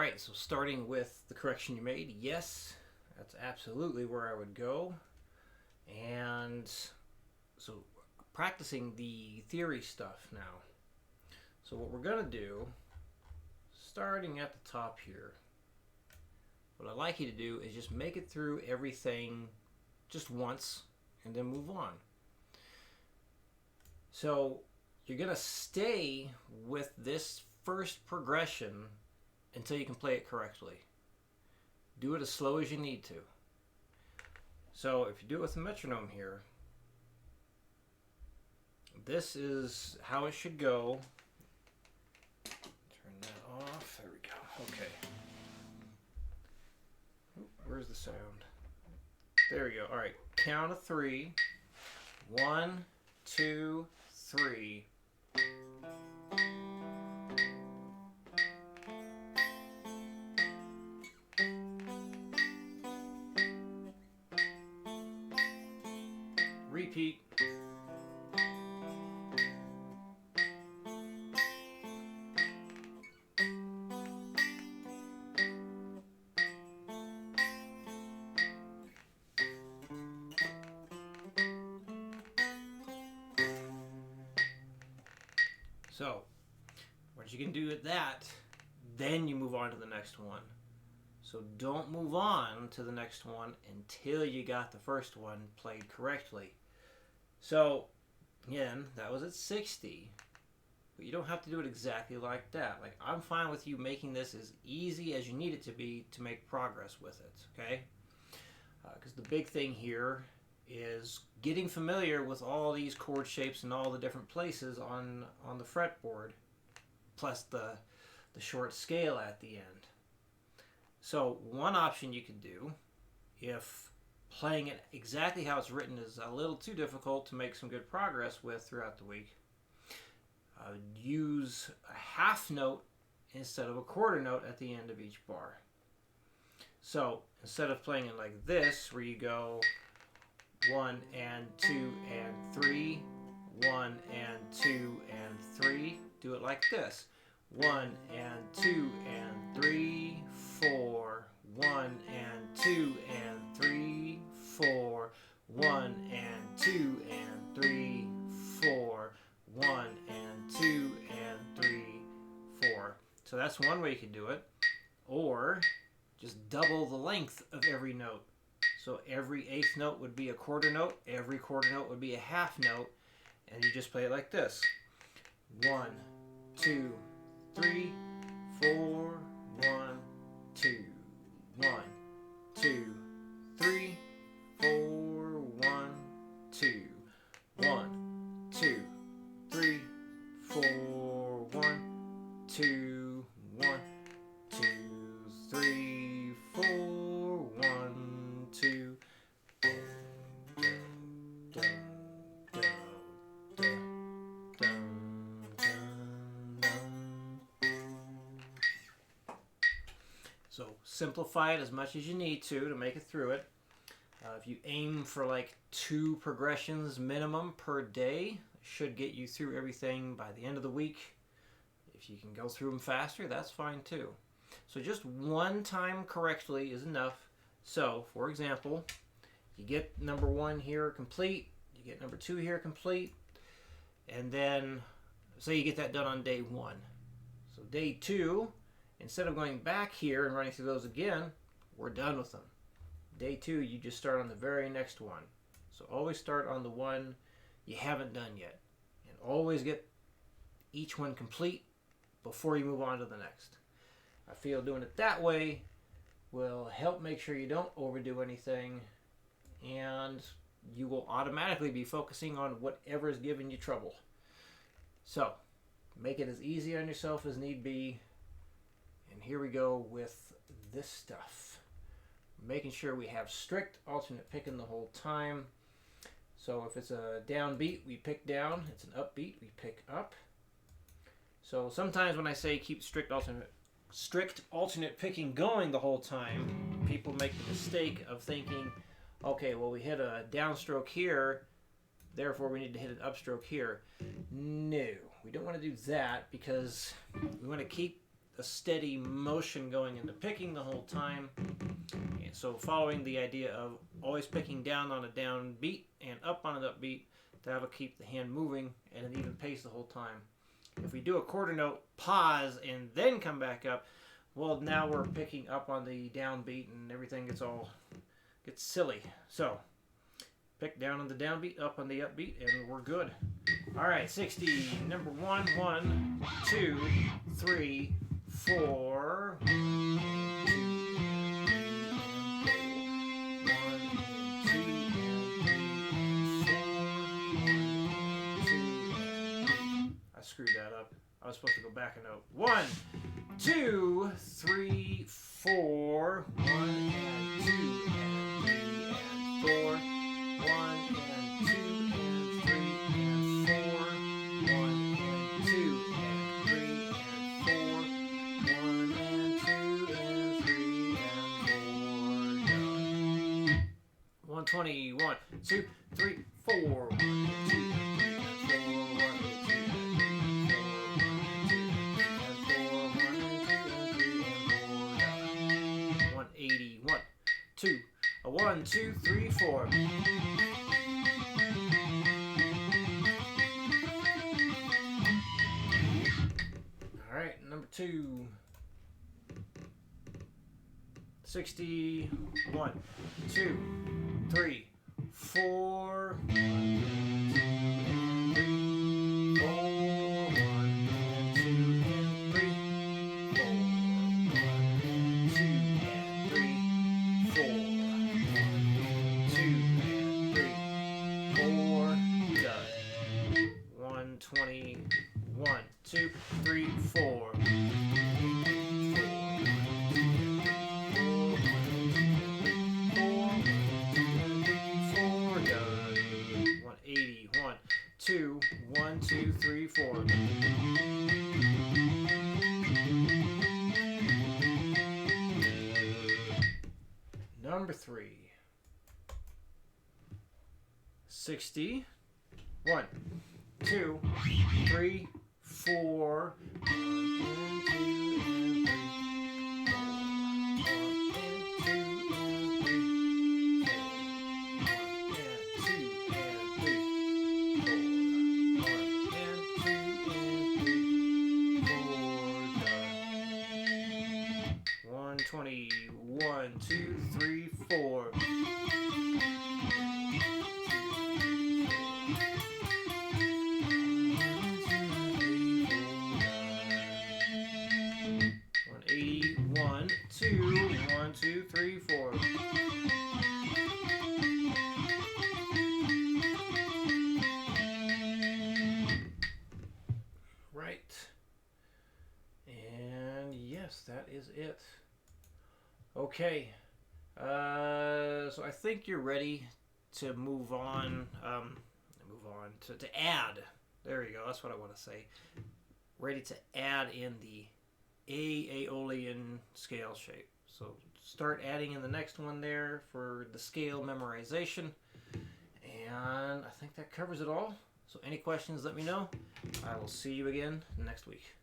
right, so starting with the correction you made, yes, that's absolutely where I would go. And so practicing the theory stuff now. So what we're going to do, starting at the top here, what I'd like you to do is just make it through everything just once and then move on. So you're going to stay with this first progression until you can play it correctly. Do it as slow as you need to. So if you do it with a metronome here, this is how it should go. Turn that off. There we go. Okay. Where's the sound? There we go. All right. Count of 3. 1, 2, 3. Repeat. So, once you can do that, then you move on to the next one. So don't move on to the next one until you got the first one played correctly. So, again, that was at 60. But you don't have to do it exactly like that. Like, I'm fine with you making this as easy as you need it to be to make progress with it, okay? Because the big thing here is getting familiar with all these chord shapes and all the different places on the fretboard, plus the short scale at the end. So one option you could do, if playing it exactly how it's written is a little too difficult to make some good progress with throughout the week, use a half note instead of a quarter note at the end of each bar. So instead of playing it like this, where you go 1 and 2 and 3, 1 and 2 and 3, do it like this. 1 and 2 and 3, 4, 1 and 2 and 3, 4, 1 and 2 and 3, 4, 1 and 2 and 3, 4. So that's one way you can do it. Or just double the length of every note. So every eighth note would be a quarter note, every quarter note would be a half note, and you just play it like this. 1, 2, 3, 4, 1, 2, 1, 2, 3, 4, 1, 2, 1, 2, 3, 4, 1, 2, 1, 2, 3, 4, 1, 2. So simplify it as much as you need to make it through it. If you aim for like 2 progressions minimum per day, should get you through everything by the end of the week. If you can go through them faster, that's fine too. So just one time correctly is enough. So, for example, you get number 1 here complete, you get number 2 here complete, and then say you get that done on day 1. So day 2, instead of going back here and running through those again, we're done with them. Day 2, you just start on the very next one. So always start on the one you haven't done yet. And always get each one complete before you move on to the next. I feel doing it that way will help make sure you don't overdo anything, and you will automatically be focusing on whatever is giving you trouble. So make it as easy on yourself as need be. And here we go with this stuff. Making sure we have strict alternate picking the whole time. So if it's a downbeat, we pick down. It's an upbeat, we pick up. So sometimes when I say keep strict alternate picking going the whole time, people make the mistake of thinking, okay, well, we hit a downstroke here, therefore we need to hit an upstroke here. No, we don't want to do that, because we want to keep a steady motion going into picking the whole time. And so following the idea of always picking down on a down beat and up on an up beat, that'll keep the hand moving at an even pace the whole time. If we do a quarter note, pause, and then come back up, well, now we're picking up on the downbeat and everything gets silly. So pick down on the downbeat, up on the upbeat, and we're good. All right, 60. Number 1, 1, 2, 3, 4. 1, 2, 4. I screwed that up. I was supposed to go back a note. 1, 2, 3, 4. 1 and 2 and 3 and 4. 1 and 2 and 3 and 4. 1 and 2 and 3 and 4. 1 and 2 and 3 and 4. Done. 120. 1, 2, 3, 4. 1 and 2 and 3 and 4. 1 and 2 and 3 and 4. 1 and 2 and 3 and 4. 1 and 2 and 3 and 4. Done. 180. 1, 2. 1, 2, 3, 4. All right, number 2. 60. 1, 2, 3, 4. 1, 2, and 3, 4. 1 and 2 and 3, 4. 1 and 2 and 3, 4. 120. 1, 2, 3, 4. 4. Done. 180. 1, 2, 1, 2, 3, 4. Number 3. 60. 1, 2, 3, 4. 1 and 2 and 3. 120. 1, 2, 3, 4. 180. 1, 2, 1, 2, 3, 4. Right. And yes, that is it. Okay. So I think you're ready to move on. To add. There you go. That's what I want to say. Ready to add in the Aeolian scale shape. So start adding in the next one there for the scale memorization. And I think that covers it all. So any questions, let me know. I will see you again next week.